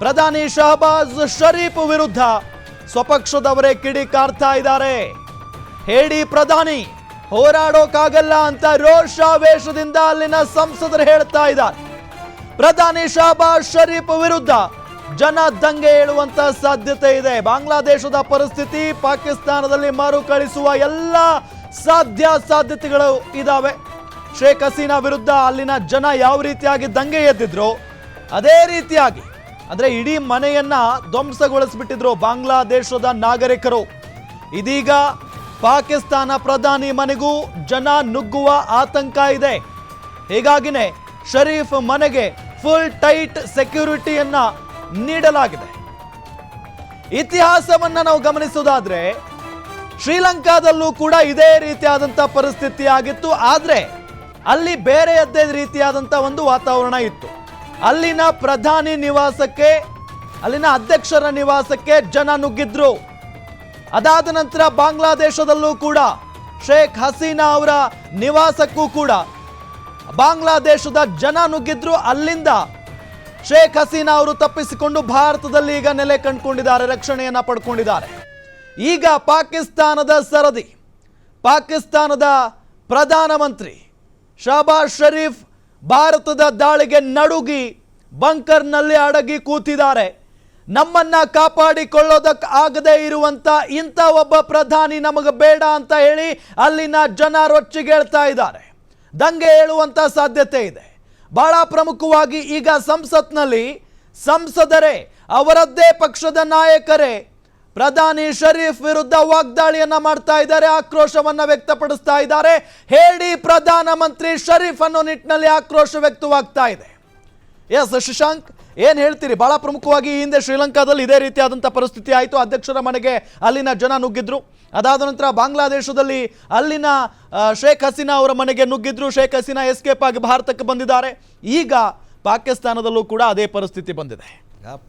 ಪ್ರಧಾನಿ ಶಹಬಾಜ್ ಶರೀಫ್ ವಿರುದ್ಧ ಸ್ವಪಕ್ಷದವರೇ ಕಿಡಿಕಾರ್ತಾ ಇದ್ದಾರೆ. ಹೇಳಿ ಪ್ರಧಾನಿ, ಹೋರಾಡೋಕ್ಕಾಗಲ್ಲ ಅಂತ ರೋಷಾವೇಶದಿಂದ ಅಲ್ಲಿನ ಸಂಸದರು ಹೇಳ್ತಾ ಇದ್ದಾರೆ. ಪ್ರಧಾನಿ ಶಹಬಾಜ್ ಶರೀಫ್ ವಿರುದ್ಧ ಜನ ದಂಗೆ ಏಳುವಂತ ಸಾಧ್ಯತೆ ಇದೆ. ಬಾಂಗ್ಲಾದೇಶದ ಪರಿಸ್ಥಿತಿ, ಪಾಕಿಸ್ತಾನದಲ್ಲಿ ಮರುಕಳಿಸುವ ಎಲ್ಲ ಸಾಧ್ಯತೆಗಳು ಇದಾವೆ. ಶೇಖ್ ಹಸೀನಾ ವಿರುದ್ಧ ಅಲ್ಲಿನ ಜನ ಯಾವ ರೀತಿಯಾಗಿ ದಂಗೆ ಎದ್ದಿದ್ರು ಅದೇ ರೀತಿಯಾಗಿ ಅಂದ್ರೆ ಇಡೀ ಮನೆಯನ್ನ ಧ್ವಂಸಗೊಳಿಸ್ಬಿಟ್ಟಿದ್ರು ಬಾಂಗ್ಲಾದೇಶದ ನಾಗರಿಕರು. ಇದೀಗ ಪಾಕಿಸ್ತಾನ ಪ್ರಧಾನಿ ಮನೆಗೂ ಜನ ನುಗ್ಗುವ ಆತಂಕ ಇದೆ. ಹೀಗಾಗಿನೇ ಶರೀಫ್ ಮನೆಗೆ ಫುಲ್ ಟೈಟ್ ಸೆಕ್ಯೂರಿಟಿಯನ್ನ ನೀಡಲಾಗಿದೆ. ಇತಿಹಾಸವನ್ನ ನಾವು ಗಮನಿಸೋದಾದ್ರೆ ಶ್ರೀಲಂಕಾದಲ್ಲೂ ಕೂಡ ಇದೇ ರೀತಿಯಾದಂಥ ಪರಿಸ್ಥಿತಿ ಆಗಿತ್ತು. ಆದ್ರೆ ಅಲ್ಲಿ ಬೇರೆಯದ್ದೇ ರೀತಿಯಾದಂಥ ಒಂದು ವಾತಾವರಣ ಇತ್ತು. ಅಲ್ಲಿನ ಪ್ರಧಾನಿ ನಿವಾಸಕ್ಕೆ, ಅಲ್ಲಿನ ಅಧ್ಯಕ್ಷರ ನಿವಾಸಕ್ಕೆ ಜನ ನುಗ್ಗಿದ್ರು. ಅದಾದ ನಂತರ ಬಾಂಗ್ಲಾದೇಶದಲ್ಲೂ ಕೂಡ ಶೇಖ್ ಹಸೀನಾ ಅವರ ನಿವಾಸಕ್ಕೂ ಕೂಡ ಬಾಂಗ್ಲಾದೇಶದ ಜನ ನುಗ್ಗಿದ್ರು. ಅಲ್ಲಿಂದ ಶೇಖ್ ಹಸೀನಾ ಅವರು ತಪ್ಪಿಸಿಕೊಂಡು ಭಾರತದಲ್ಲಿ ಈಗ ನೆಲೆ ಕಂಡುಕೊಂಡಿದ್ದಾರೆ, ರಕ್ಷಣೆಯನ್ನ ಪಡ್ಕೊಂಡಿದ್ದಾರೆ. ಈಗ ಪಾಕಿಸ್ತಾನದ ಸರದಿ, ಪಾಕಿಸ್ತಾನದ ಪ್ರಧಾನಮಂತ್ರಿ ಶಹಬಾಜ್ ಶರೀಫ್ ಭಾರತದ ದಾಳಿಗೆ ನಡುಗಿ ಬಂಕರ್ನಲ್ಲಿ ಅಡಗಿ ಕೂತಿದ್ದಾರೆ. ನಮ್ಮನ್ನ ಕಾಪಾಡಿಕೊಳ್ಳೋದಕ್ಕೆ ಆಗದೇ ಇರುವಂತ ಇಂಥ ಒಬ್ಬ ಪ್ರಧಾನಿ ನಮಗೆ ಬೇಡ ಅಂತ ಹೇಳಿ ಅಲ್ಲಿನ ಜನ ರೊಚ್ಚಿಗೇಳ್ತಾ ಇದ್ದಾರೆ. ದಂಗೆ ಏಳುವಂತ ಸಾಧ್ಯತೆ ಇದೆ. ಬಹಳ ಪ್ರಮುಖವಾಗಿ ಈಗ ಸಂಸತ್ನಲ್ಲಿ ಸಂಸದರೇ, ಅವರದ್ದೇ ಪಕ್ಷದ ನಾಯಕರೇ ಪ್ರಧಾನಿ ಶರೀಫ್ ವಿರುದ್ಧ ವಾಗ್ದಾಳಿಯನ್ನ ಮಾಡ್ತಾ ಇದ್ದಾರೆ, ಆಕ್ರೋಶವನ್ನ ವ್ಯಕ್ತಪಡಿಸ್ತಾ ಇದ್ದಾರೆ. ಹೇಳಿ ಪ್ರಧಾನಮಂತ್ರಿ ಶರೀಫ್ ಅನ್ನೋ ನಿಟ್ಟಿನಲ್ಲಿ ಆಕ್ರೋಶ ವ್ಯಕ್ತವಾಗ್ತಾ ಇದೆ. ಎಸ್ ಶಶಾಂಕ್, ಏನ್ ಹೇಳ್ತೀರಿ? ಬಹಳ ಪ್ರಮುಖವಾಗಿ ಈ ಹಿಂದೆ ಶ್ರೀಲಂಕಾದಲ್ಲಿ ಇದೇ ರೀತಿಯಾದಂಥ ಪರಿಸ್ಥಿತಿ ಆಯಿತು. ಅಧ್ಯಕ್ಷರ ಮನೆಗೆ ಅಲ್ಲಿನ ಜನ ನುಗ್ಗಿದ್ರು. ಅದಾದ ನಂತರ ಬಾಂಗ್ಲಾದೇಶದಲ್ಲಿ ಅಲ್ಲಿನ ಶೇಖ್ ಹಸೀನಾ ಅವರ ಮನೆಗೆ ನುಗ್ಗಿದ್ರು. ಶೇಖ್ ಹಸೀನಾ ಎಸ್ಕೇಪ್ ಆಗಿ ಭಾರತಕ್ಕೆ ಬಂದಿದ್ದಾರೆ. ಈಗ ಪಾಕಿಸ್ತಾನದಲ್ಲೂ ಕೂಡ ಅದೇ ಪರಿಸ್ಥಿತಿ ಬಂದಿದೆ.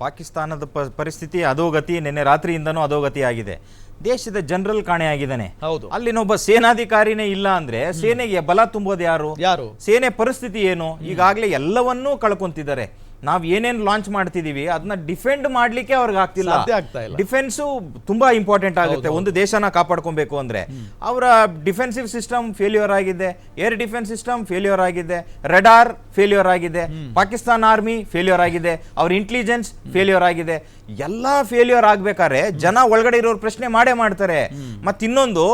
ಪಾಕಿಸ್ತಾನದ ಪರಿಸ್ಥಿತಿ ಅಧೋಗತಿ, ನಿನ್ನೆ ರಾತ್ರಿಯಿಂದನೂ ಅಧೋಗತಿ ಆಗಿದೆ. ದೇಶದ ಜನರಲ್ ಕಾಣೆ ಆಗಿದ್ದಾನೆ. ಹೌದು, ಅಲ್ಲಿನೊಬ್ಬ ಸೇನಾಧಿಕಾರಿನೇ ಇಲ್ಲ ಅಂದ್ರೆ ಸೇನೆಗೆ ಬಲ ತುಂಬೋದು ಯಾರು? ಸೇನೆ ಪರಿಸ್ಥಿತಿ ಏನು? ಈಗಾಗಲೇ ಎಲ್ಲವನ್ನೂ ಕಳ್ಕೊಂತಿದ್ದಾರೆ. ನಾವ್ ಏನೇನ್ ಲಾಂಚ್ ಮಾಡ್ತಿದೀವಿ ಅದನ್ನ ಡಿಫೆಂಡ್ ಮಾಡ್ಲಿಕ್ಕೆ ಅವ್ರಿಗೆ ಆಗ್ತಿಲ್ಲ. ಡಿಫೆನ್ಸ್ ತುಂಬಾ ಇಂಪಾರ್ಟೆಂಟ್ ಆಗುತ್ತೆ ಒಂದು ದೇಶನ ಕಾಪಾಡ್ಕೊಬೇಕು ಅಂದ್ರೆ. ಅವರ ಡಿಫೆನ್ಸಿವ್ ಸಿಸ್ಟಮ್ ಫೇಲ್ಯೂರ್ ಆಗಿದೆ, ಏರ್ ಡಿಫೆನ್ಸ್ ಸಿಸ್ಟಮ್ ಫೇಲ್ಯೂರ್ ಆಗಿದೆ, ರೆಡಾರ್ ಫೇಲ್ಯೂರ್ ಆಗಿದೆ, ಪಾಕಿಸ್ತಾನ ಆರ್ಮಿ ಫೇಲ್ಯೂರ್ ಆಗಿದೆ, ಅವ್ರ ಇಂಟೆಲಿಜೆನ್ಸ್ ಫೇಲ್ಯೂರ್ ಆಗಿದೆ. ಎಲ್ಲಾ ಫೇಲ್ಯೂರ್ ಆಗ್ಬೇಕಾದ್ರೆ ಜನ ಒಳಗಡೆ ಇರೋರು ಪ್ರಶ್ನೆ ಮಾಡೇ ಮಾಡ್ತಾರೆ. ಮತ್ ಇನ್ನೊಂದು,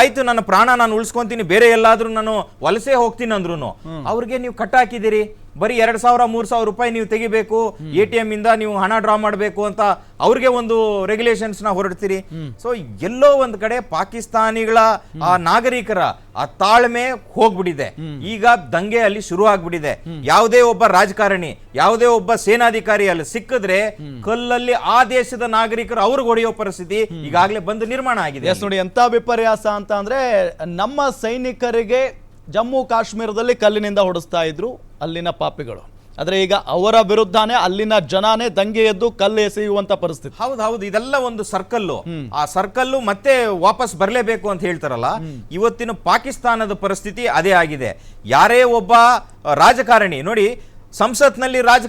ಆಯ್ತು ನನ್ನ ಪ್ರಾಣ ನಾನು ಉಳಿಸ್ಕೊಂತೀನಿ, ಬೇರೆ ಎಲ್ಲಾದ್ರೂ ನಾನು ವಲಸೆ ಹೋಗ್ತೀನಿ ಅಂದ್ರು ಅವ್ರಿಗೆ ನೀವು ಕಟ್ ಹಾಕಿದಿರಿ. ಬರೀ 2,000-3,000 ರೂಪಾಯಿ ನೀವು ತೆಗಿಬೇಕು, ATM ಇಂದ ನೀವು ಹಣ ಡ್ರಾ ಮಾಡಬೇಕು ಅಂತ ಅವ್ರಿಗೆ ಒಂದು ರೆಗ್ಯುಲೇಷನ್ಸ್ ನ ಹೊರಡ್ತೀರಿ. ಸೊ ಎಲ್ಲೋ ಒಂದ್ ಕಡೆ ಪಾಕಿಸ್ತಾನಿಗಳ ಆ ನಾಗರಿಕರ ಆ ತಾಳ್ಮೆ ಹೋಗ್ಬಿಟ್ಟಿದೆ. ಈಗ ದಂಗೆ ಅಲ್ಲಿ ಶುರು ಆಗ್ಬಿಟ್ಟಿದೆ. ಯಾವುದೇ ಒಬ್ಬ ರಾಜಕಾರಣಿ, ಯಾವುದೇ ಒಬ್ಬ ಸೇನಾಧಿಕಾರಿ ಅಲ್ಲಿ ಸಿಕ್ಕಿದ್ರೆ ಕಲ್ಲಲ್ಲಿ ಆ ದೇಶದ ನಾಗರಿಕರು ಅವ್ರಿಗೆ ಹೊಡೆಯೋ ಪರಿಸ್ಥಿತಿ ಈಗಾಗಲೇ ಬಂದು ನಿರ್ಮಾಣ ಆಗಿದೆ. ನೋಡಿ ಎಂತ ವಿಪರ್ಯಾಸ ಅಂತ ಅಂದ್ರೆ, ನಮ್ಮ ಸೈನಿಕರಿಗೆ ಜಮ್ಮು ಕಾಶ್ಮೀರದಲ್ಲಿ ಕಲ್ಲಿನಿಂದ ಹೊಡಿಸ್ತಾ ಇದ್ರು ಅಲ್ಲಿನ ಪಾಪಿಗಳು. ಆದ್ರೆ ಈಗ ಅವರ ವಿರುದ್ಧನೇ ಅಲ್ಲಿನ ಜನಾನೇ ದಂಗೆ ಎದ್ದು ಕಲ್ಲು ಎಸೆಯುವಂತ ಪರಿಸ್ಥಿತಿ. ಹೌದು, ಇದೆಲ್ಲ ಒಂದು ಸರ್ಕಲ್ಲು. ಆ ಸರ್ಕಲ್ಲು ಮತ್ತೆ ವಾಪಸ್ ಬರಲೇಬೇಕು ಅಂತ ಹೇಳ್ತಾರಲ್ಲ. ಇವತ್ತಿನ ಪಾಕಿಸ್ತಾನದ ಪರಿಸ್ಥಿತಿ ಅದೇ ಆಗಿದೆ. ಯಾರೇ ಒಬ್ಬ ರಾಜಕಾರಣಿ ನೋಡಿ, ಸಂಸತ್ನಲ್ಲಿ